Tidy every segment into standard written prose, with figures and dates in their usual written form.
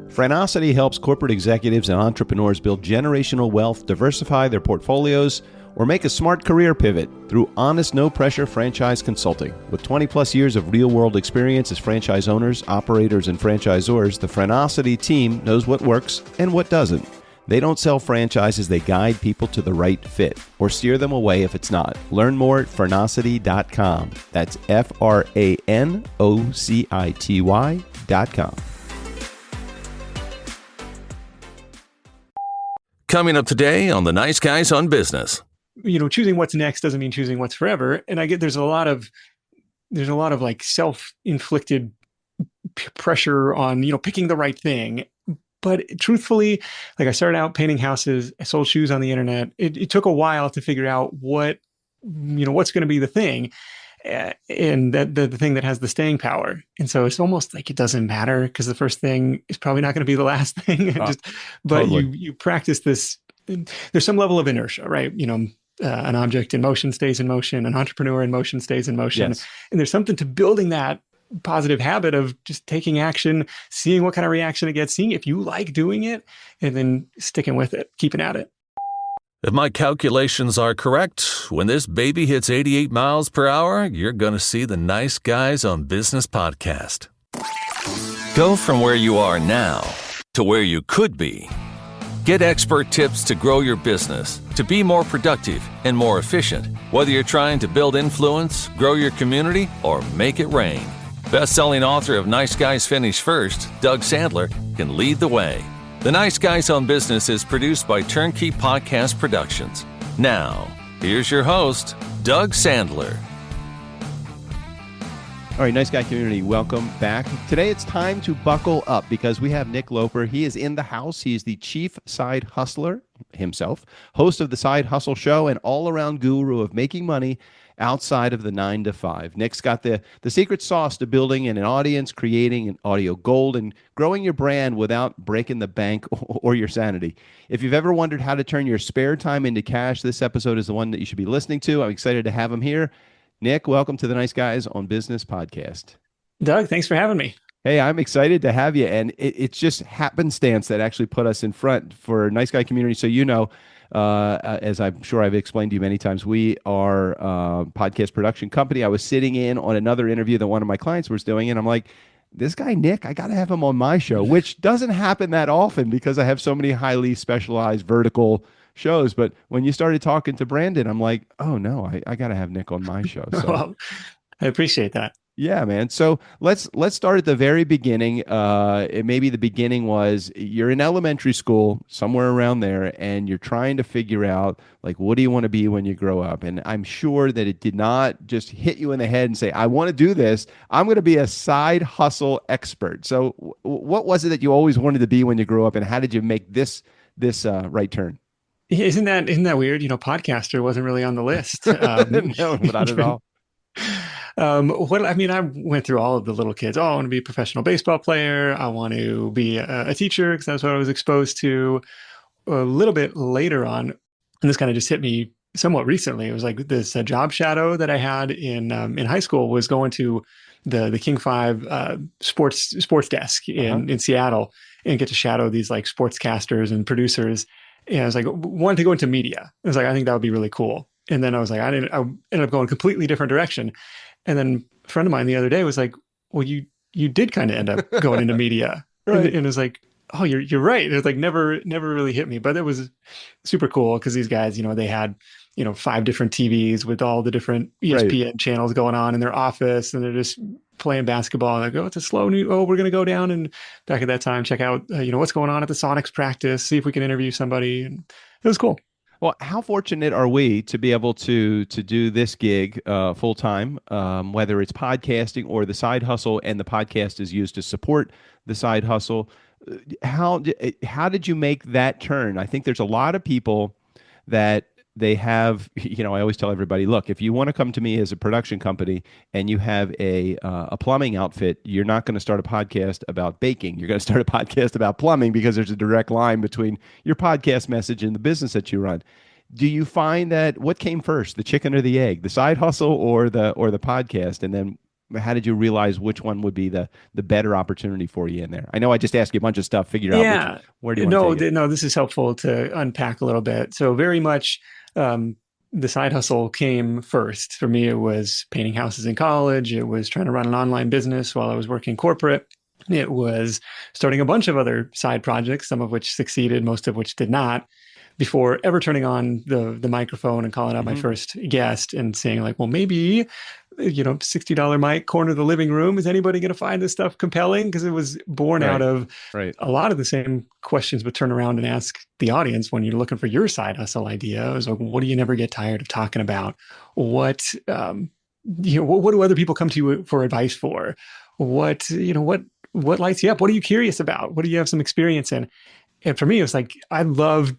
Franosity helps corporate executives and entrepreneurs build generational wealth, diversify their portfolios, or make a smart career pivot through honest, no-pressure franchise consulting. With 20-plus years of real-world experience as franchise owners, operators, and franchisors, the Franosity team knows what works and what doesn't. They don't sell franchises, they guide people to the right fit or steer them away if it's not. Learn more at Franosity.com. That's Franosity.com. Coming up today on the Nice Guys on Business. Choosing what's next doesn't mean choosing what's forever. And I get there's a lot of like self-inflicted pressure on, picking the right thing. But truthfully, like I started out painting houses, I sold shoes on the internet. It took a while to figure out what's going to be the thing, and that the thing that has the staying power. And so it's almost like it doesn't matter because the first thing is probably not going to be the last thing. Totally. You practice this. There's some level of inertia, right? An object in motion stays in motion. An entrepreneur in motion stays in motion. Yes. And there's something to building that positive habit of just taking action, seeing what kind of reaction it gets, seeing if you like doing it, and then sticking with it, keeping at it. If my calculations are correct, when this baby hits 88 miles per hour, you're going to see the Nice Guys on Business podcast. Go from where you are now to where you could be. Get expert tips to grow your business, to be more productive and more efficient, whether you're trying to build influence, grow your community, or make it rain. Best-selling author of Nice Guys Finish First, Doug Sandler, can lead the way. The Nice Guys on Business is produced by TurnKey Podcast Productions. Now, here's your host, Doug Sandler. All right, Nice Guy community, welcome back. Today it's time to buckle up because we have Nick Loper. He is in the house. He is the chief side hustler himself, host of the Side Hustle Show, and all-around guru of making money outside of the 9 to 5. Nick's got the secret sauce to building an audience, creating an audio gold, and growing your brand without breaking the bank or your sanity. If you've ever wondered how to turn your spare time into cash, this episode is the one that you should be listening to. I'm excited to have him here. Nick, welcome to the Nice Guys on Business podcast. Doug, thanks for having me. Hey, I'm excited to have you. And it's just happenstance that actually put us in front for Nice Guy community. So, as I'm sure I've explained to you many times, we are a podcast production company. I was sitting in on another interview that one of my clients was doing, and I'm like, this guy, Nick, I got to have him on my show, which doesn't happen that often because I have so many highly specialized vertical shows. But when you started talking to Brandon, I'm like, oh no, I got to have Nick on my show. So Well, I appreciate that. yeah, man. So let's start at the very beginning. Maybe the beginning was you're in elementary school, somewhere around there, and you're trying to figure out, like, what do you want to be when you grow up? And I'm sure that it did not just hit you in the head and say, I want to do this. I'm going to be a side hustle expert. So what was it that you always wanted to be when you grew up, and how did you make this right turn? Isn't that weird? Podcaster wasn't really on the list. No, not at all. I went through all of the little kids. Oh, I want to be a professional baseball player. I want to be a teacher because that's what I was exposed to. A little bit later on, and this kind of just hit me somewhat recently. It was like this job shadow that I had in high school was going to the King 5 sports desk in Seattle and get to shadow these like sportscasters and producers. And I was like, wanted to go into media. I was like, I think that would be really cool. And then I was like, I ended up going a completely different direction. And then a friend of mine the other day was like, well, you did kind of end up going into media. Right. And it was like, oh, you're right. It was like never really hit me, but it was super cool because these guys, they had, 5 different TVs with all the different ESPN channels going on in their office, and they're just playing basketball. And they go, it's a slow news. Oh, we're going to go down and back at that time, check out, what's going on at the Sonics practice, see if we can interview somebody. And it was cool. Well, how fortunate are we to be able to do this gig full time, whether it's podcasting or the side hustle, and the podcast is used to support the side hustle. How did you make that turn? I think there's a lot of people that they have, I always tell everybody, look, if you want to come to me as a production company and you have a plumbing outfit, you're not going to start a podcast about baking. You're going to start a podcast about plumbing because there's a direct line between your podcast message and the business that you run. Do you find that what came first, the chicken or the egg, the side hustle or the podcast? And then how did you realize which one would be the better opportunity for you in there? I know I just asked you a bunch of stuff, figure out which, Yeah. where do you want to No, take it? no, this is helpful to unpack a little bit. So very much um, the side hustle came first. For me, it was painting houses in college. It was trying to run an online business while I was working corporate. It was starting a bunch of other side projects, some of which succeeded, most of which did not, before ever turning on the microphone and calling out my Hmm. first guest and saying like, well, maybe $60 mic, corner of the living room. Is anybody going to find this stuff compelling? Because it was born out Right. of Right. a lot of the same questions would turn around and ask the audience when you're looking for your side hustle idea. It was like, what do you never get tired of talking about? What, what do other people come to you for advice for? What lights you up? What are you curious about? What do you have some experience in? And for me, it was like, I love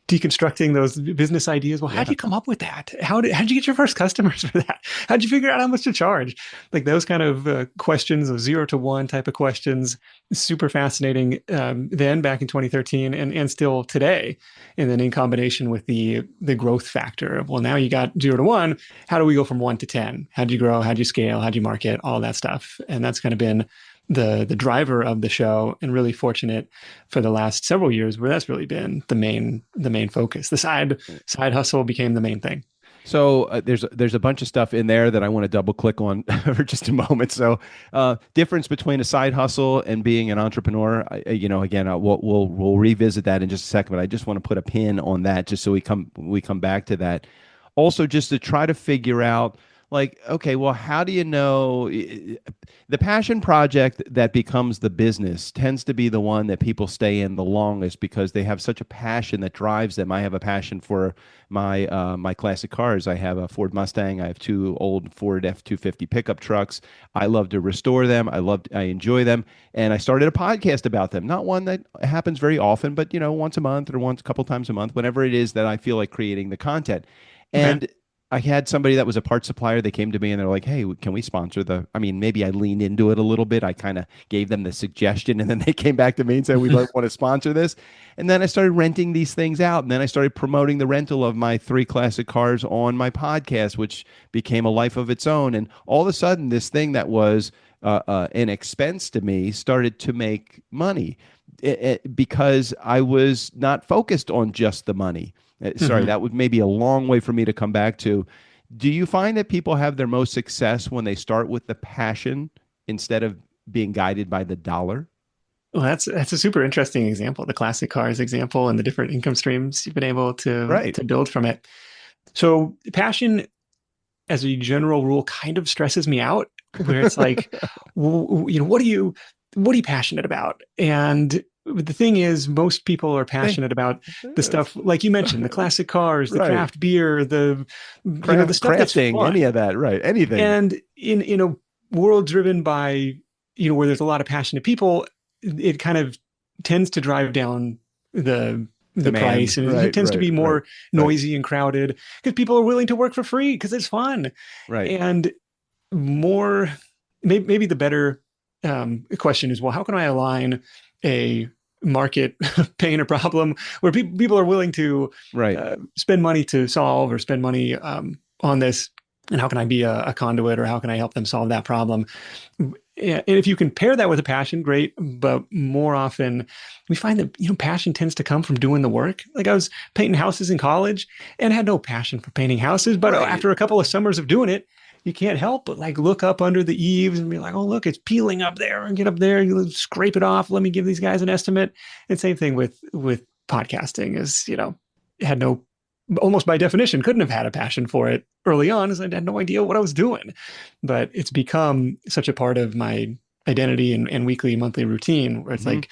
deconstructing those business ideas. Well, how'd Yeah. you come up with that? How'd you get your first customers for that? How'd you figure out how much to charge? Like those kind of questions, of 0 to 1 type of questions, super fascinating. Then back in 2013, and still today, and then in combination with the growth factor of, well, now you got 0 to 1. How do we go from 1 to 10? How'd you grow? How'd you scale? How'd you market? All that stuff, and that's kind of been the driver of the show, and really fortunate for the last several years where that's really been the main focus. The side hustle became the main thing. So there's a bunch of stuff in there that I want to double click on for just a moment. So difference between a side hustle and being an entrepreneur. Again, we'll revisit that in just a second, but I just want to put a pin on that just so we come back to that. Also, just to try to figure out, like, okay, well, how do you know the passion project that becomes the business tends to be the one that people stay in the longest because they have such a passion that drives them. I have a passion for my classic cars. I have a Ford Mustang. I have two old Ford F-250 pickup trucks. I love to restore them. I enjoy them, and I started a podcast about them. Not one that happens very often, but once a month or once a couple times a month, whenever it is that I feel like creating the content. Okay. And I had somebody that was a parts supplier. They came to me and they're like, "Hey, can we sponsor the?" I mean, maybe I leaned into it a little bit. I kind of gave them the suggestion, and then they came back to me and said, "We want to sponsor this." And then I started renting these things out, and then I started promoting the rental of my three classic cars on my podcast, which became a life of its own. And all of a sudden, this thing that was an expense to me started to make money because I was not focused on just the money. Sorry, Mm-hmm. that would maybe a long way for me to come back to. Do you find that people have their most success when they start with the passion instead of being guided by the dollar? Well, that's a super interesting example, the classic cars example, and the different income streams you've been able to Right. to build from it. So passion, as a general rule, kind of stresses me out, where it's like, what are you passionate about? And the thing is, most people are They, passionate about the stuff like you mentioned, the classic cars, the right. craft beer, the stuff that's Crafting, any fun. of that, right? Anything. And in a world driven by, where there's a lot of passionate people, it kind of tends to drive down the price, Demand. and it Right, tends to right, be right, more right, noisy and crowded because people are willing to work for free because it's fun. right. And more, maybe the better question is, well, how can I align a market pain or problem where people are willing to Right. spend money to solve, or spend money on this, and how can I be a conduit, or how can I help them solve that problem? And if you can pair that with a passion, great. But more often, we find that passion tends to come from doing the work. Like I was painting houses in college and had no passion for painting houses, but Right. after a couple of summers of doing it, you can't help but like look up under the eaves and be like, oh, look, it's peeling up there, and get up there, you scrape it off. Let me give these guys an estimate. And same thing with podcasting is, had no, almost by definition, couldn't have had a passion for it early on, as I had no idea what I was doing. But it's become such a part of my identity and weekly, monthly routine where it's Mhm. like,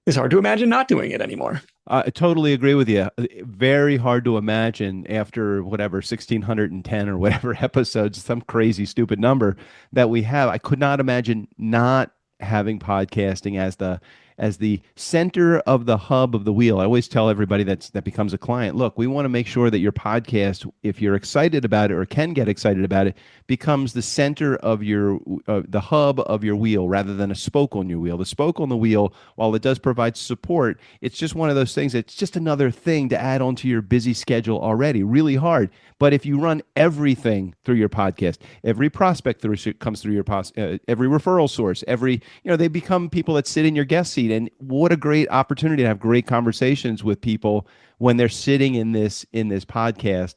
it's hard to imagine not doing it anymore. I totally agree with you. Very hard to imagine after whatever 1610 or whatever episodes, some crazy stupid number that we have. I could not imagine not having podcasting as as the center of the hub of the wheel. I always tell everybody that becomes a client, look, we want to make sure that your podcast, if you're excited about it or can get excited about it, becomes the center of your the hub of your wheel rather than a spoke on your wheel. The spoke on the wheel, while it does provide support, it's just one of those things. It's just another thing to add onto your busy schedule already. Really hard. But if you run everything through your podcast, every prospect comes through your every referral source, they become people that sit in your guest seat. And what a great opportunity to have great conversations with people when they're sitting in this podcast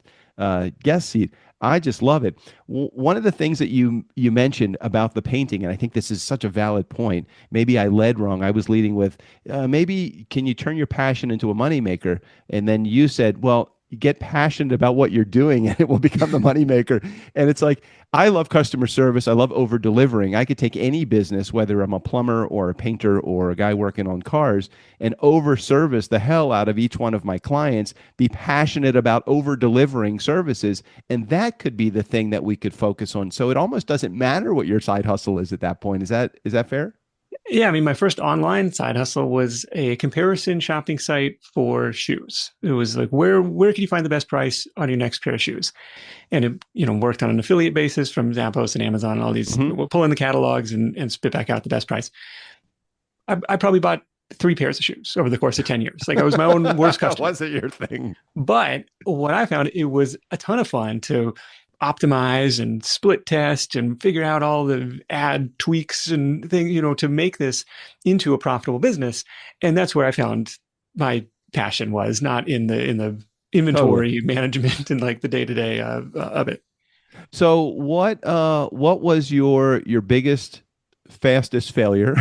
guest seat. I just love it. One of the things that you mentioned about the painting, and I think this is such a valid point. Maybe I led wrong. I was leading with maybe can you turn your passion into a moneymaker? And then you said, well, get passionate about what you're doing and it will become the moneymaker. And it's like, I love customer service. I love over delivering. I could take any business, whether I'm a plumber or a painter or a guy working on cars, and over service the hell out of each one of my clients, be passionate about over delivering services. And that could be the thing that we could focus on. So it almost doesn't matter what your side hustle is at that point. Is that fair? Yeah, I mean, my first online side hustle was a comparison shopping site for shoes. It was like, where can you find the best price on your next pair of shoes? And it, worked on an affiliate basis from Zappos and Amazon and all these, we'll pull in the catalogs and spit back out the best price. I probably bought 3 pairs of shoes over the course of 10 years. Like, I was my own worst customer. Was it your thing? But what I found, it was a ton of fun to optimize and split test and figure out all the ad tweaks and things, to make this into a profitable business. And that's where I found my passion was, not in the inventory management and like the day-to-day of it. So what was your biggest, fastest failure,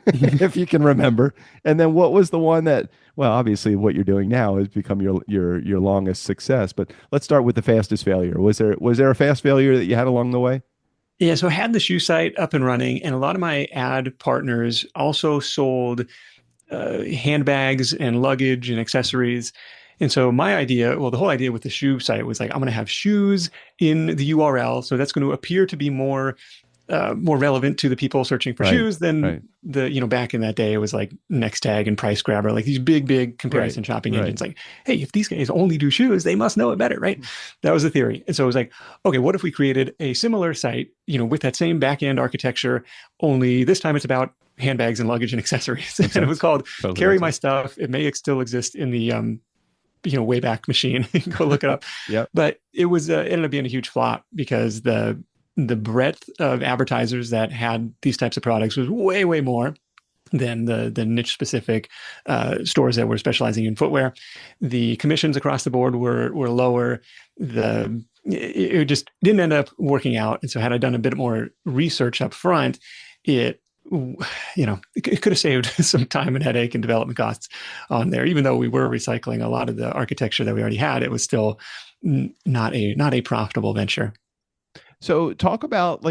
if you can remember? And then what was the one that, well, obviously what you're doing now has become your longest success, but let's start with the fastest failure. Was there a fast failure that you had along the way? Yeah, so I had the shoe site up and running, and a lot of my ad partners also sold handbags and luggage and accessories. And so my idea, well, the whole idea with the shoe site was like, I'm going to have shoes in the URL. So that's going to appear to be more relevant to the people searching for shoes than the, back in that day, it was like Nextag and Price Grabber, like these big comparison shopping engines. Like, hey, if these guys only do shoes, they must know it better, right? That was the theory. And so it was like, okay, what if we created a similar site, with that same back-end architecture, only this time it's about handbags and luggage and accessories. And it was called Carry My Stuff. It may still exist in the Wayback Machine. Go look it up. But it was ended up being a huge flop because the breadth of advertisers that had these types of products was way more than the niche specific stores that were specializing in footwear. The commissions across the board were lower. It just didn't end up working out. And so had I done a bit more research up front, it could have saved some time and headache and development costs on there. Even though we were recycling a lot of the architecture that we already had, it was still not a profitable venture. So talk about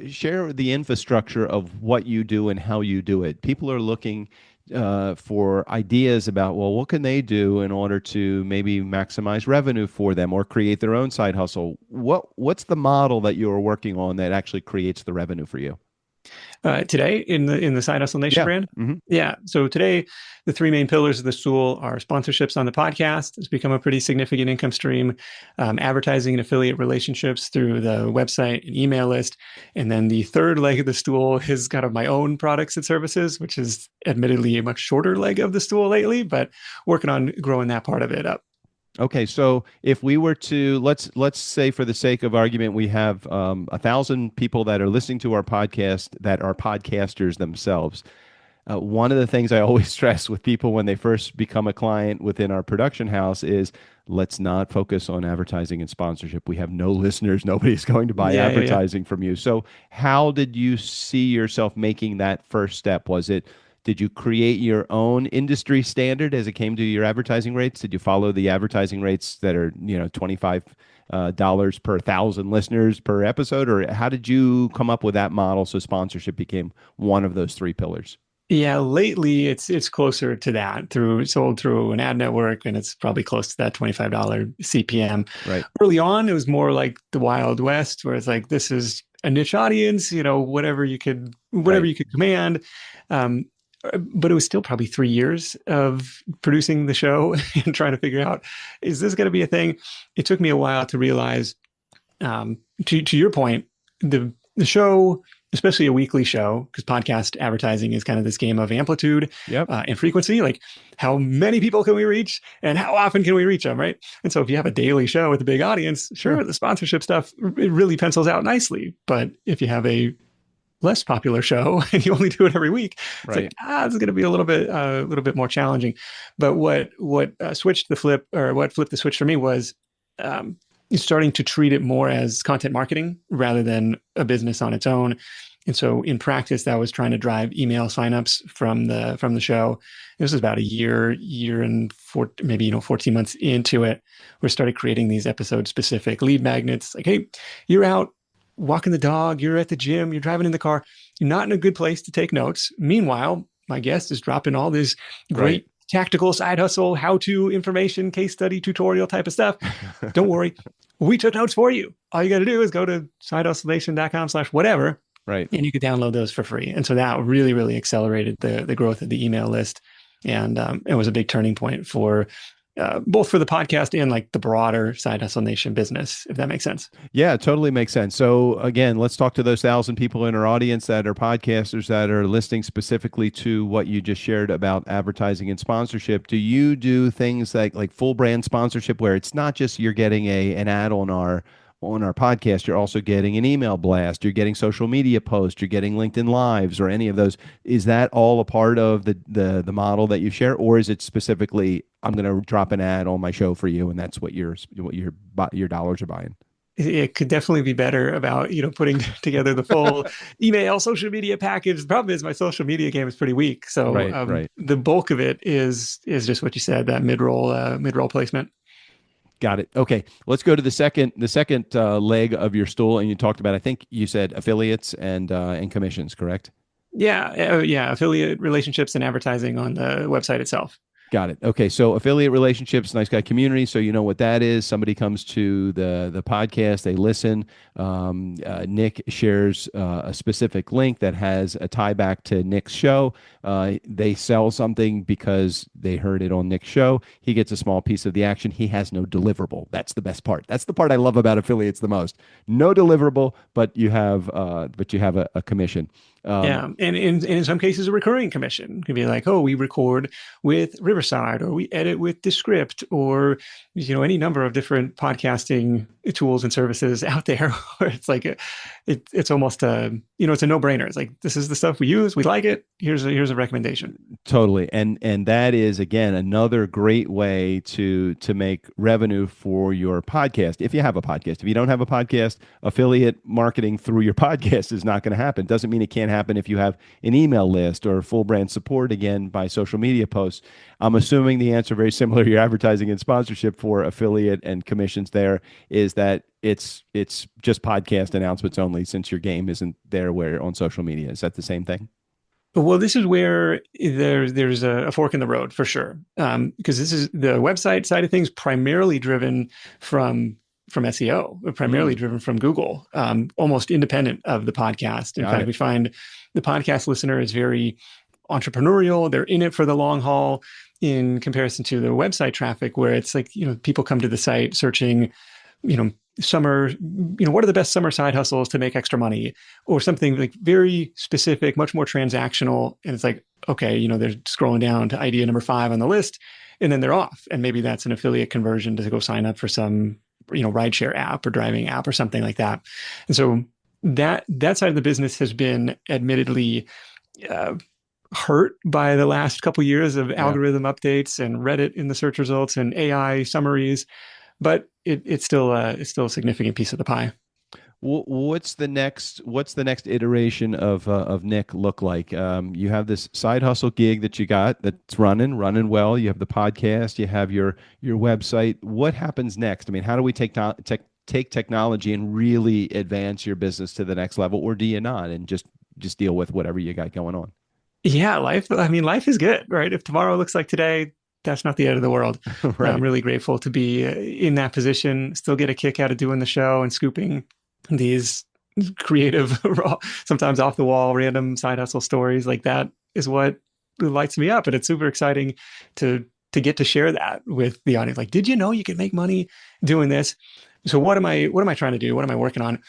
share the infrastructure of what you do and how you do it. People are looking for ideas about, well, what can they do in order to maybe maximize revenue for them or create their own side hustle? What's the model that you're working on that actually creates the revenue for you? Today in the Side Hustle Nation brand. Yeah. So today, the 3 main pillars of the stool are sponsorships on the podcast. It's become a pretty significant income stream, advertising and affiliate relationships through the website and email list. And then the third leg of the stool is kind of my own products and services, which is admittedly a much shorter leg of the stool lately, but working on growing that part of it up. Okay, so if we were to let's say, for the sake of argument, we have 1,000 people that are listening to our podcast that are podcasters themselves. One of the things I always stress with people when they first become a client within our production house is, let's not focus on advertising and sponsorship. We have no listeners. Nobody's going to buy advertising from you. So how did you see yourself making that first step? Did you create your own industry standard as it came to your advertising rates? Did you follow the advertising rates that are, $25 per 1,000 listeners per episode? Or how did you come up with that model so sponsorship became one of those 3 pillars? Yeah, lately it's closer to that, sold through an ad network, and it's probably close to that $25 CPM. Right. Early on, it was more like the Wild West, where it's like, this is a niche audience, whatever you could command. but it was still probably 3 years of producing the show and trying to figure out, is this going to be a thing? It took me a while to realize, to your point, the show, especially a weekly show, because podcast advertising is kind of this game of amplitude Yep. and frequency, like how many people can we reach and how often can we reach them, right? And so if you have a daily show with a big audience, sure, the sponsorship stuff, it really pencils out nicely. But if you have a less popular show and you only do it every week, it's Right. like, this is going to be a little bit more challenging. But what switched the flip, or what flipped the switch for me was um, starting to treat it more as content marketing rather than a business on its own. And so in practice, that was trying to drive email signups from the show. This was about a year and maybe 14 months into it. We started creating these episode specific lead magnets. Like, hey, you're out walking the dog, you're at the gym, you're driving in the car, you're not in a good place to take notes. Meanwhile, my guest is dropping all this great tactical side hustle, how-to information, case study, tutorial type of stuff. Don't worry, we took notes for you. All you got to do is go to sidehustlenation.com/whatever, Right. and you could download those for free. And so that really, really accelerated the growth of the email list. And it was a big turning point for both for the podcast and like the broader Side Hustle Nation business, if that makes sense. Yeah, it totally makes sense. So again, let's talk to those 1,000 people in our audience that are podcasters that are listening specifically to what you just shared about advertising and sponsorship. Do you do things like full brand sponsorship where it's not just you're getting an ad on our podcast, you're also getting an email blast, you're getting social media posts, you're getting LinkedIn lives or any of those? Is that all a part of the model that you share, or is it specifically I'm going to drop an ad on my show for you and that's what your dollars are buying? It could definitely be better about, putting together the full email, social media package. The problem is my social media game is pretty weak. So Right. the bulk of it is just what you said, that mid-roll placement. Got it. Okay, let's go to the second leg of your stool, and you talked about, I think you said affiliates and commissions, correct? Yeah, affiliate relationships and advertising on the website itself. Got it. Okay, so affiliate relationships, Nice Guy Community. So you know what that is. Somebody comes to the podcast, they listen. Nick shares a specific link that has a tie back to Nick's show. They sell something because they heard it on Nick's show. He gets a small piece of the action. He has no deliverable. That's the best part. That's the part I love about affiliates the most. No deliverable, but you have a commission. Yeah, and in some cases, a recurring commission could be like, oh, we record with Riverside, or we edit with Descript, or any number of different podcasting tools and services out there. Where it's like it's almost it's a no-brainer. It's like, this is the stuff we use, we like it. Here's a recommendation. Totally, and that is again another great way to make revenue for your podcast. If you have a podcast, if you don't have a podcast, affiliate marketing through your podcast is not going to happen. Doesn't mean it can't happen if you have an email list or full brand support, again, by social media posts. I'm assuming the answer, very similar to your advertising and sponsorship for affiliate and commissions, there is that it's just podcast announcements only, since your game isn't there where on social media. Is that the same thing? Well, this is where there's a fork in the road for sure, because this is the website side of things, primarily driven from SEO, primarily driven from Google, almost independent of the podcast. In fact, we find the podcast listener is very entrepreneurial. They're in it for the long haul, in comparison to the website traffic, where it's like, people come to the site searching, summer, what are the best summer side hustles to make extra money, or something like very specific, much more transactional. And it's like, okay, they're scrolling down to idea number 5 on the list, and then they're off. And maybe that's an affiliate conversion to go sign up for some, rideshare app or driving app or something like that. And so that side of the business has been admittedly hurt by the last couple of years of algorithm updates and Reddit in the search results and AI summaries, but it's still a significant piece of the pie. What's the next iteration of Nick look like? You have this side hustle gig that you got that's running well. You have the podcast, you have your website. What happens next? I mean, how do we take technology and really advance your business to the next level, or do you not, and just deal with whatever you got going on? Yeah, life is good, right? If tomorrow looks like today, that's not the end of the world. Right. I'm really grateful to be in that position, still get a kick out of doing the show and scooping these creative, sometimes off the wall, random side hustle stories. Like, that is what lights me up, and it's super exciting to get to share that with the audience. Like, did you know you can make money doing this? So what am I trying to do? What am I working on?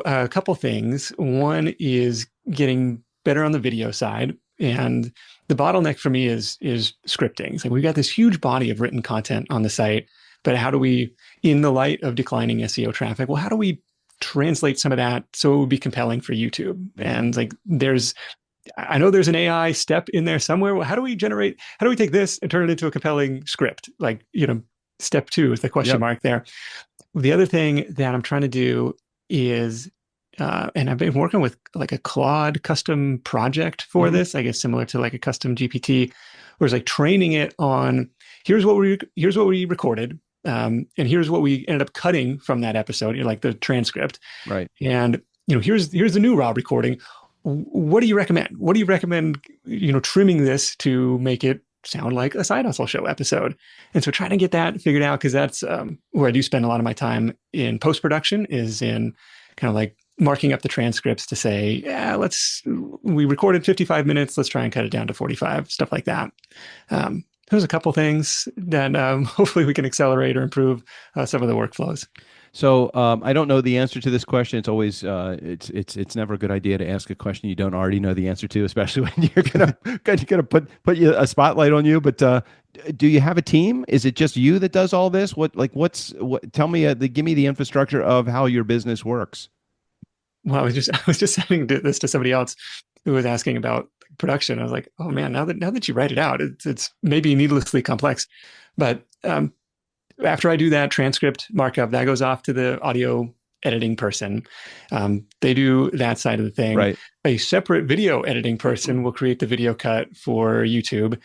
A couple things. One is getting better on the video side, and the bottleneck for me is scripting. It's like we've got this huge body of written content on the site, but how do we, in the light of declining SEO traffic, well, how do we translate some of that so it would be compelling for YouTube? And like I know there's an AI step in there somewhere. Well, how do we take this and turn it into a compelling script? Like, step two is the question Yep. mark there. The other thing that I'm trying to do is, and I've been working with like a Claude custom project for Mhm. this, I guess similar to like a custom GPT, where it's like training it on here's what we recorded, and here's what we ended up cutting from that episode, like the transcript, Right. and here's the new raw recording. What do you recommend? What do you recommend? Trimming this to make it sound like a Side Hustle Show episode. And so trying to get that figured out, because that's where I do spend a lot of my time in post production, is in kind of like marking up the transcripts to say, yeah, we recorded 55 minutes, let's try and cut it down to 45, stuff like that. There's a couple things that hopefully we can accelerate or improve some of the workflows. So I don't know the answer to this question. It's always it's never a good idea to ask a question you don't already know the answer to, especially when you're gonna put you a spotlight on you. But do you have a team? Is it just you that does all this? What? Tell me, give me the infrastructure of how your business works. Well, I was just sending this to somebody else who was asking about production. I was like, oh man, now that you write it out, it's maybe needlessly complex. But after I do that transcript markup, that goes off to the audio editing person. They do that side of the thing. Right. A separate video editing person will create the video cut for YouTube.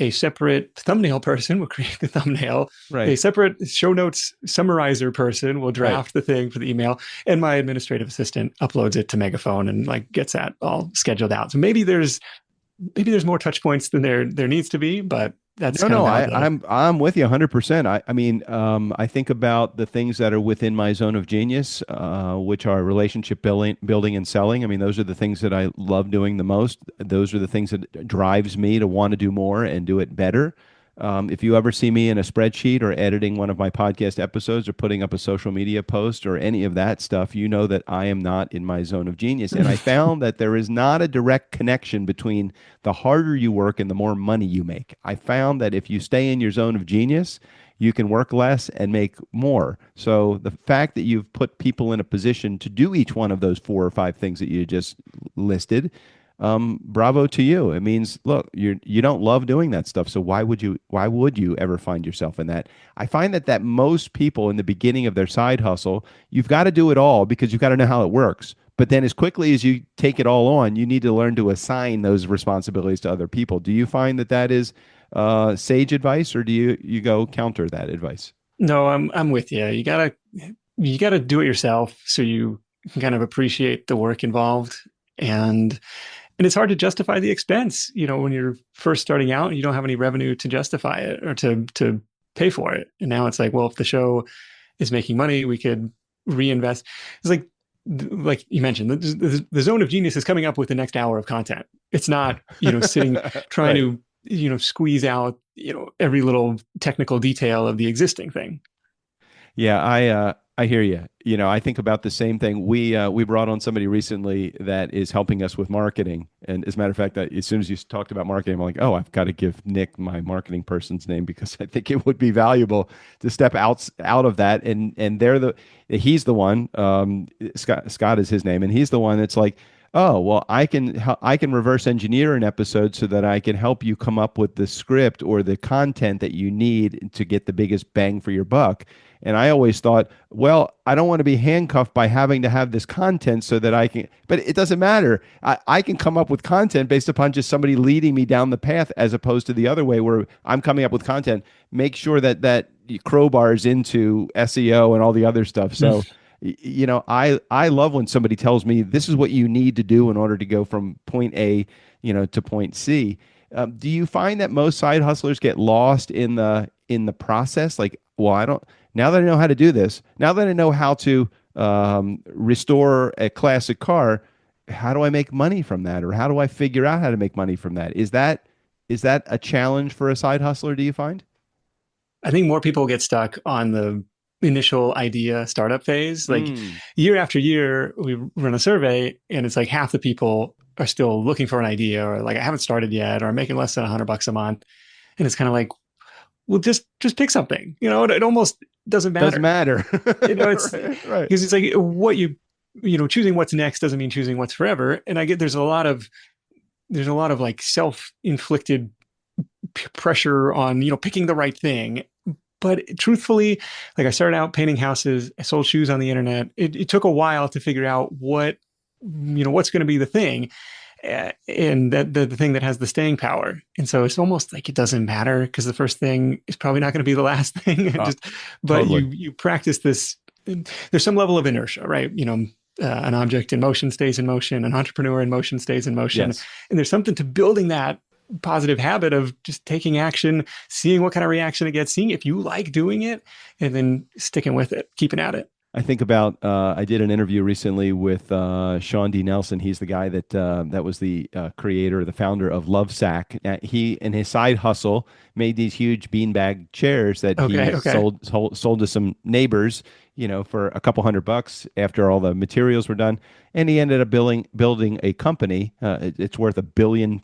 A separate thumbnail person will create the thumbnail. A Right. separate show notes summarizer person will Right. draft the thing for the email. And my administrative assistant uploads it to Megaphone and like gets that all scheduled out. So maybe there's more touch points than there needs to be, but that's No, kind of no, how the I'm with you 100%. I mean, I think about the things that are within my zone of genius, which are relationship building and selling. I mean, those are the things that I love doing the most. Those are the things that drives me to want to do more and do it better. If you ever see me in a spreadsheet or editing one of my podcast episodes or putting up a social media post or any of that stuff, you know that I am not in my zone of genius. And I found that there is not a direct connection between the harder you work and the more money you make. I found that if you stay in your zone of genius, you can work less and make more. So the fact that you've put people in a position to do each one of those four or five things that you just listed, bravo to you. It means, look, you don't love doing that stuff, so why would you ever find yourself in that? I find that most people in the beginning of their side hustle, you've got to do it all because you've got to know how it works. But then as quickly as you take it all on, you need to learn to assign those responsibilities to other people. Do you find that is sage advice, or do you go counter that advice? No, I'm with you. You gotta do it yourself so you can kind of appreciate the work involved, and it's hard to justify the expense, when you're first starting out and you don't have any revenue to justify it or to pay for it. And now it's like, well, if the show is making money, we could reinvest. It's like you mentioned, the zone of genius is coming up with the next hour of content. It's not, sitting trying Right. to, squeeze out, every little technical detail of the existing thing. Yeah, I hear you. I think about the same thing. We brought on somebody recently that is helping us with marketing. And as a matter of fact, as soon as you talked about marketing, I'm like, oh, I've got to give Nick my marketing person's name because I think it would be valuable to step out of that. And he's the one. Scott is his name, and he's the one that's like, oh, well, I can reverse engineer an episode so that I can help you come up with the script or the content that you need to get the biggest bang for your buck. And I always thought, well, I don't want to be handcuffed by having to have this content so that I can, but it doesn't matter. I can come up with content based upon just somebody leading me down the path as opposed to the other way where I'm coming up with content. Make sure that crowbars into SEO and all the other stuff. So, I love when somebody tells me this is what you need to do in order to go from point A, to point C. Do you find that most side hustlers get lost in the process? Like, well, I don't. Now that I know how to do this, now that I know how to restore a classic car, how do I make money from that, or how do I figure out how to make money from that? Is that Is that a challenge for a side hustler, do you find? I think more people get stuck on the initial idea startup phase. Like Mm, year after year, we run a survey and it's like half the people are still looking for an idea or like I haven't started yet or I'm making less than $100 a month. And it's kind of like, well, just pick something. It almost doesn't doesn't matter. matter. It's Right, right. because it's like what choosing what's next doesn't mean choosing what's forever. And I get there's a lot of like self-inflicted pressure on picking the right thing. But truthfully, like I started out painting houses, I sold shoes on the internet. It took a while to figure out what's going to be the thing, and that the thing that has the staying power. And so it's almost like it doesn't matter because the first thing is probably not going to be the last thing. Uh, But totally. you practice this. There's some level of inertia, right? An object in motion stays in motion. An entrepreneur in motion stays in motion. Yes. And there's something to building that positive habit of just taking action, seeing what kind of reaction it gets, seeing if you like doing it, and then sticking with it, keeping at it. I think about I did an interview recently with Sean D. Nelson. He's the guy that was the creator, the founder of Lovesack. He in his side hustle made these huge beanbag chairs that Okay, he okay. sold to some neighbors, for a couple $100 after all the materials were done. And he ended up building a company. It's worth $1 billion+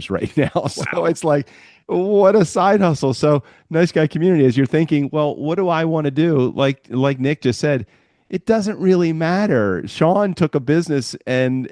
right now. So Wow. it's like, what a side hustle. So nice guy community, as you're thinking, well, what do I want to do? Like Nick just said, it doesn't really matter. Sean took a business and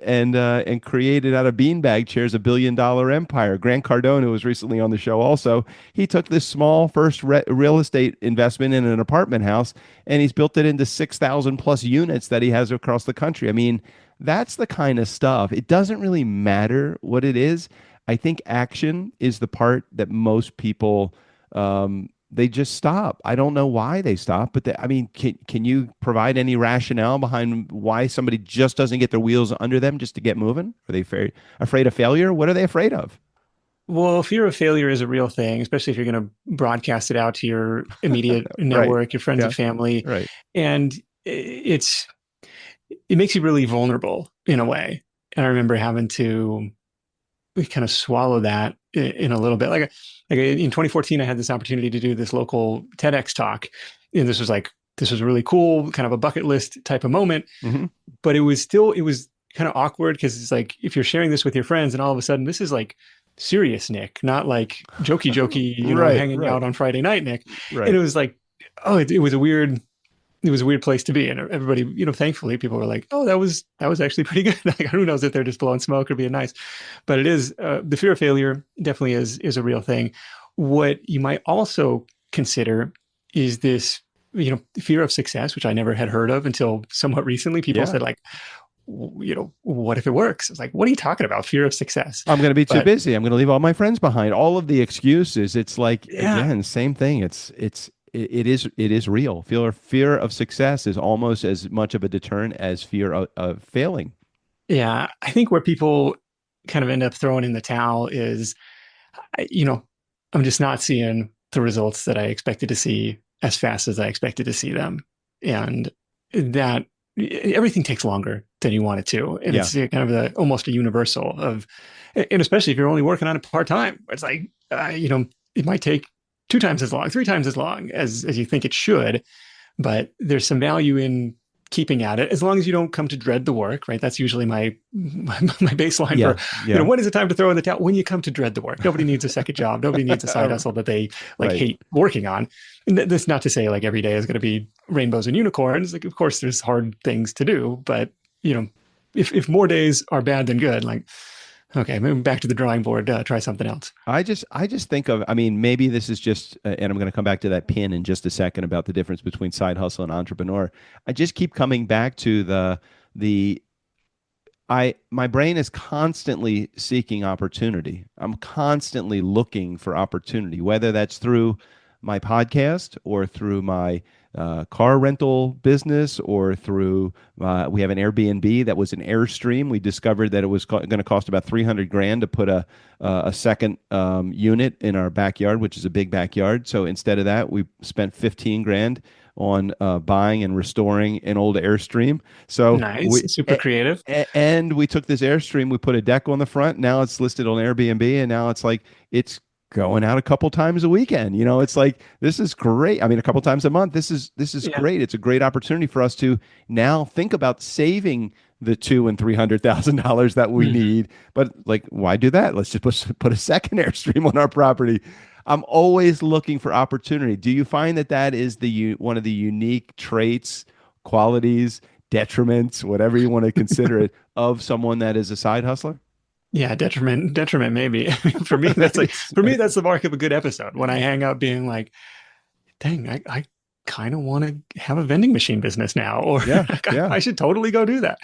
created out of beanbag chairs $1 billion empire. Grant Cardone, who was recently on the show, also he took this small first real estate investment in an apartment house and he's built it into 6,000 plus units that he has across the country. I mean, that's the kind of stuff. It doesn't really matter what it is. I think action is the part that most people they just stop. I don't know why they stop, but I mean, can you provide any rationale behind why somebody just doesn't get their wheels under them just to get moving? Are they afraid of failure? What are they afraid of? Well, fear of failure is a real thing, especially if you're going to broadcast it out to your immediate Right. network, your friends Yeah. and family. Right. And it makes you really vulnerable in a way. And I remember having to kind of swallow that in a little bit. Like in 2014, I had this opportunity to do this local TEDx talk, and this was really cool, kind of a bucket list type of moment. Hmm. But it was kind of awkward because it's like if you're sharing this with your friends, and all of a sudden this is like serious Nick, not like jokey jokey, Right. hanging Right. out on Friday night Nick. And Right. it was like, oh, it was a weird place to be. And everybody, thankfully people were like, oh, that was actually pretty good. Like, who knows if they're just blowing smoke or being nice, but it is, the fear of failure definitely is a real thing. What you might also consider is this, fear of success, which I never had heard of until somewhat recently. People Yeah. said like, what if it works? It's like, what are you talking about? Fear of success. I'm going to be too But busy. I'm going to leave all my friends behind. All of the excuses. It's like yeah, again, same thing. It is real. Fear of success is almost as much of a deterrent as fear of failing. yeah, I think where people kind of end up throwing in the towel is, I- you know, I'm just not seeing the results that I expected to see as fast as I expected to see them. And that everything takes longer than you want it to. And Yeah. it's kind of almost a universal of, and especially if you're only working on it part time, it's like, it might take 2 times as long, 3 times as long as you think it should, but there's some value in keeping at it as long as you don't come to dread the work, right? That's usually my baseline for, Yeah. Yeah. when is it time to throw in the towel? When you come to dread the work. Nobody needs a second job. Nobody needs a side hustle that they like Right. hate working on. And that's not to say like every day is going to be rainbows and unicorns. Like, of course there's hard things to do, but if more days are bad than good, like, okay, moving back to the drawing board, try something else. I just think of, I mean, maybe this is just, and I'm going to come back to that pin in just a second about the difference between side hustle and entrepreneur. I just keep coming back to the, my brain is constantly seeking opportunity. I'm constantly looking for opportunity, whether that's through my podcast or through my car rental business or through we have an Airbnb that was an Airstream. We discovered that it was going to cost about 300 grand to put a second unit in our backyard, which is a big backyard. So instead of that, we spent 15 grand. on buying and restoring an old Airstream. So Nice, super creative. and we took this Airstream, we put a deck on the front. Now it's listed on Airbnb, and now it's like it's going out a couple times a weekend. It's like this is great. I mean, a couple times a month. This is Yeah. great. It's a great opportunity for us to now think about saving the $200,000 and $300,000 that we Mhm. need. But like, why do that? Let's just put a second Airstream on our property. I'm always looking for opportunity. Do you find that that is one of the unique traits, qualities, detriments, whatever you want to consider it, of someone that is a side hustler? Yeah, detriment maybe. For me, that's like It's- for me, that's the mark of a good episode. When I hang out being like, dang, I kind of want to have a vending machine business now, or yeah, yeah. I should totally go do that.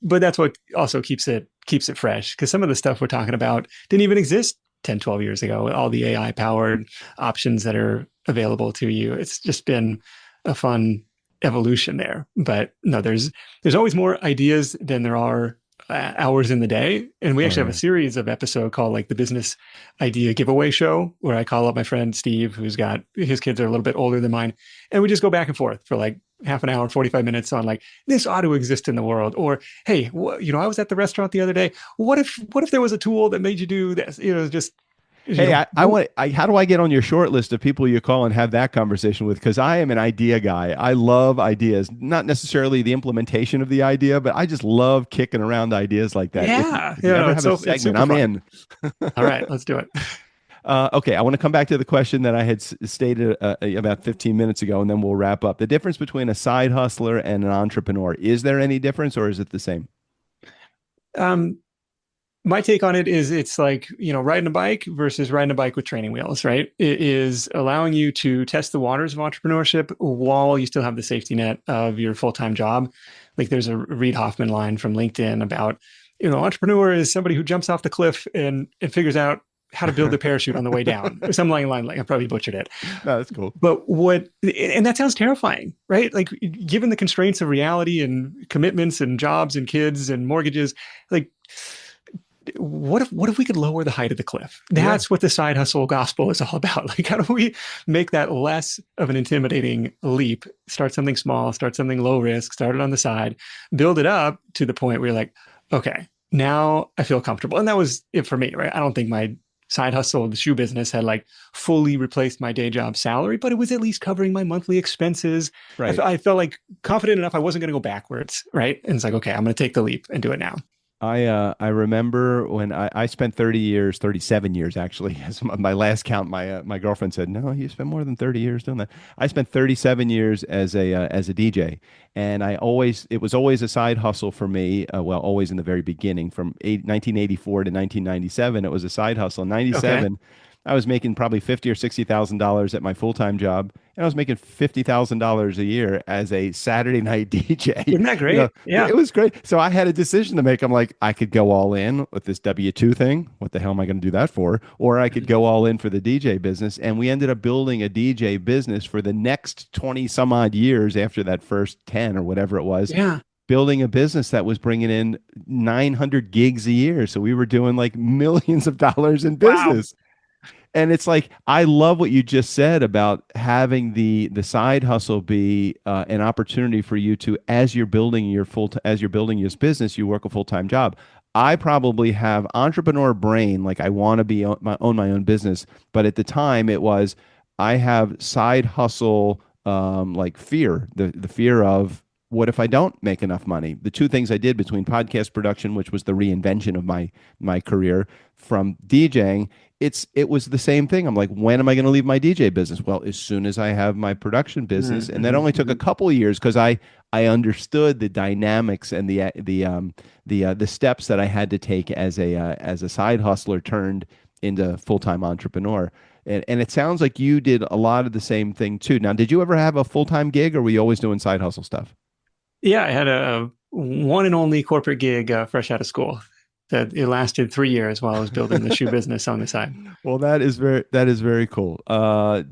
But that's what also keeps it fresh, because some of the stuff we're talking about didn't even exist 10, 12 years ago. All the AI powered options that are available to you. It's just been a fun evolution there. But no, there's always more ideas than there are hours in the day. And we Oh actually have a yeah. series of episode called like the business idea giveaway show, where I call up my friend Steve, who's got his kids are a little bit older than mine, and we just go back and forth for like half an hour, 45 minutes on like this ought to exist in the world, or hey, I was at the restaurant the other day. What if there was a tool that made you do this? Just Hey, I want. How do I get on your short list of people you call and have that conversation with? Because I am an idea guy. I love ideas, not necessarily the implementation of the idea, but I just love kicking around ideas like that. If you yeah, if you no, ever it's have a it's segment, super I'm fun. in. All right, let's do it. Okay, I want to come back to the question that I had stated about 15 minutes ago, and then we'll wrap up. The difference between a side hustler and an entrepreneur, is there any difference or is it the same? Um, my take on it is it's like, riding a bike versus riding a bike with training wheels, right? It is allowing you to test the waters of entrepreneurship while you still have the safety net of your full-time job. Like there's a Reid Hoffman line from LinkedIn about, entrepreneur is somebody who jumps off the cliff and figures out how to build a parachute on the way down, or some line like I probably butchered it. No, that's cool. But and that sounds terrifying, right? Like given the constraints of reality and commitments and jobs and kids and mortgages, like what if we could lower the height of the cliff? Yeah. That's what the side hustle gospel is all about. Like, how do we make that less of an intimidating leap? Start something small, start something low risk, start it on the side, build it up to the point where you're like, okay, now I feel comfortable. And that was it for me, right? I don't think my side hustle, the shoe business, had like fully replaced my day job salary, but it was at least covering my monthly expenses. Right. I felt like confident enough I wasn't going to go backwards, right? And it's like, okay, I'm going to take the leap and do it now. I remember when I spent 30 years, 37 years actually, as my last count. My girlfriend said, "No, you spent more than 30 years doing that." I spent 37 years as a DJ, and it was always a side hustle for me. Well, always in the very beginning, from 1984 to 1997, it was a side hustle. In Okay. '97, I was making probably 50 or $60,000 at my full time job, and I was making $50,000 a year as a Saturday night DJ. Isn't that You know, great? Yeah. it was great. So I had a decision to make. I'm like, I could go all in with this W-2 thing. What the hell am I going to do that for? Or I could Mhm. go all in for the DJ business. And we ended up building a DJ business for the next 20 some odd years after that first 10 or whatever it was, Yeah. building a business that was bringing in 900 gigs a year. So we were doing like millions of dollars in Wow. business. And it's like I love what you just said about having the side hustle be an opportunity for you to, as you're building as you're building your business, you work a full time job. I probably have entrepreneur brain, like I want to own my own business, but at the time it was I have side hustle like fear, the fear of what if I don't make enough money? The two things I did between podcast production, which was the reinvention of my career, from DJing, it was the same thing. I'm like, when am I going to leave my DJ business? Well, as soon as I have my production business, and that Mm-hmm, only took a hmm. couple of years because I understood the dynamics and the steps that I had to take as a side hustler turned into full time entrepreneur. And it sounds like you did a lot of the same thing too. Now, did you ever have a full time gig, or were you always doing side hustle stuff? Yeah, I had a one and only corporate gig fresh out of school. That it lasted 3 years while I was building the shoe business on the side. Well, that is very cool.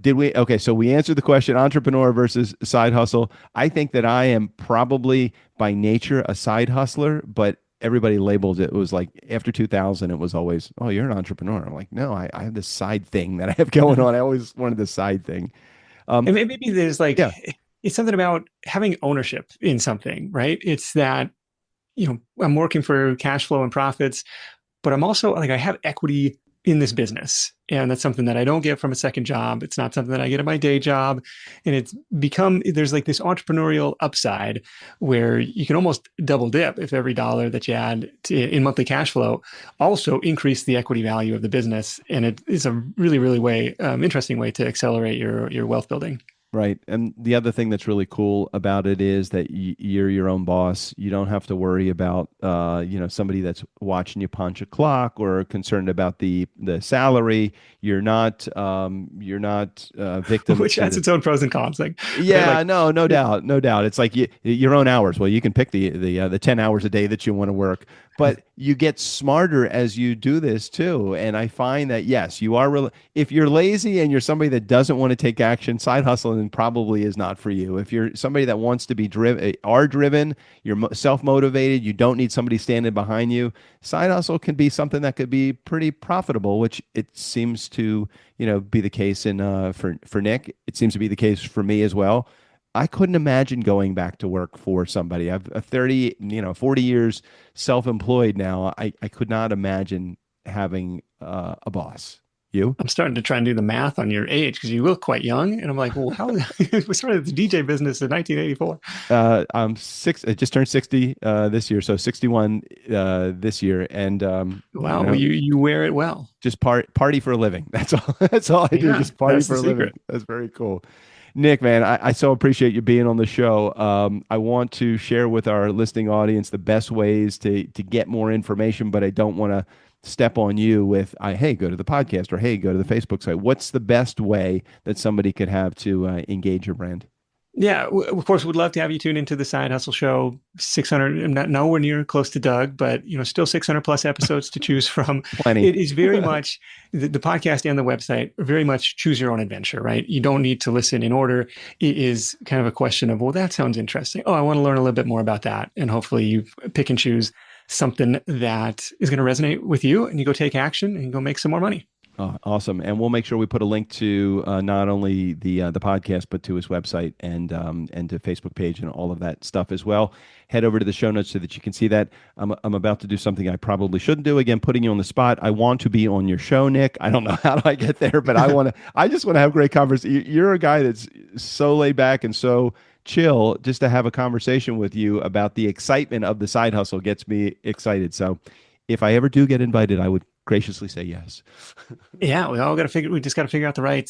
Did we okay, so we answered the question entrepreneur versus side hustle. I think that I am probably by nature a side hustler, but everybody labeled it was like after 2000 it was always, "Oh, you're an entrepreneur." I'm like, "No, I have this side thing that I have going on. I always wanted this side thing." And maybe there's like, Yeah. it's something about having ownership in something, right? It's that, I'm working for cash flow and profits, but I'm also like, I have equity in this business. And that's something that I don't get from a second job. It's not something that I get at my day job. And there's like this entrepreneurial upside where you can almost double dip if every dollar that you add in monthly cash flow also increase the equity value of the business. And it is a really, really interesting way to accelerate your wealth building. Right. And the other thing that's really cool about it is that you're your own boss. You don't have to worry about, somebody that's watching you punch a clock or concerned about the salary. You're not victim Which to has its own pros and cons. Right? Yeah, no, no doubt, no doubt. It's like your own hours. Well, you can pick the 10 hours a day that you want to work, but you get smarter as you do this too. And I find that yes, you are real. If you're lazy and you're somebody that doesn't want to take action, side hustling probably is not for you. If you're somebody that wants to be driven, you're self-motivated, you don't need somebody standing behind you. Side hustle can be something that could be pretty profitable, which it seems to be the case for Nick. It seems to be the case for me as well. I couldn't imagine going back to work for somebody. I've 40 years self-employed now. I could not imagine having a boss. You? I'm starting to try and do the math on your age because you look quite young. And I'm like, well, how we started the DJ business in 1984. I'm I just turned 60 this year, so 61 this year, and wow, well, you wear it well. Just party for a living. That's all. That's all I do. Just party for a living. That's very cool. Nick, man, I so appreciate you being on the show. I want to share with our listening audience the best ways to get more information, but I don't want to step on you with, hey, go to the podcast, or hey, go to the Facebook site. What's the best way that somebody could have to engage your brand? Yeah, of course, we'd love to have you tune into the Side Hustle Show. 600, I'm not nowhere near close to Doug, but still 600 plus episodes to choose from. Plenty. It is very much the podcast and the website are very much choose your own adventure, right? You don't need to listen in order. It is kind of a question of, well, that sounds interesting. Oh, I want to learn a little bit more about that, and hopefully you pick and choose something that is going to resonate with you, and you go take action and go make some more money. Awesome. And we'll make sure we put a link to not only the podcast, but to his website and to Facebook page and all of that stuff as well. Head over to the show notes so that you can see that. I'm about to do something I probably shouldn't do. Again, putting you on the spot. I want to be on your show, Nick. I don't know how do I get there, but I just want to have great conversation. You're a guy that's so laid back and so chill. Just to have a conversation with you about the excitement of the side hustle gets me excited. So if I ever do get invited, I would graciously say yes. Yeah, we just got to figure out the right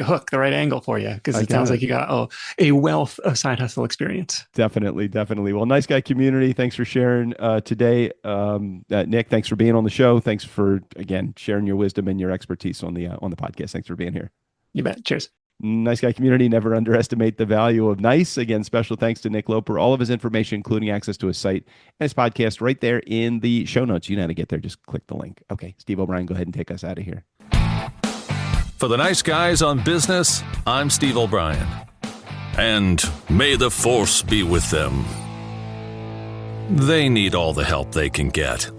hook, the right angle for you, because it sounds like you got a wealth of side hustle experience. Definitely. Well, nice guy community. Thanks for sharing today. Nick, thanks for being on the show. Thanks for, again, sharing your wisdom and your expertise on the podcast. Thanks for being here. You bet. Cheers. Nice guy community. Never underestimate the value of nice. Again, special thanks to Nick Loper. All of his information, including access to his site and his podcast, right there in the show notes. You know how to get there. Just click the link. Okay, Steve O'Brien, go ahead and take us out of here. For the nice guys on business, I'm Steve O'Brien. And may the force be with them. They need all the help they can get.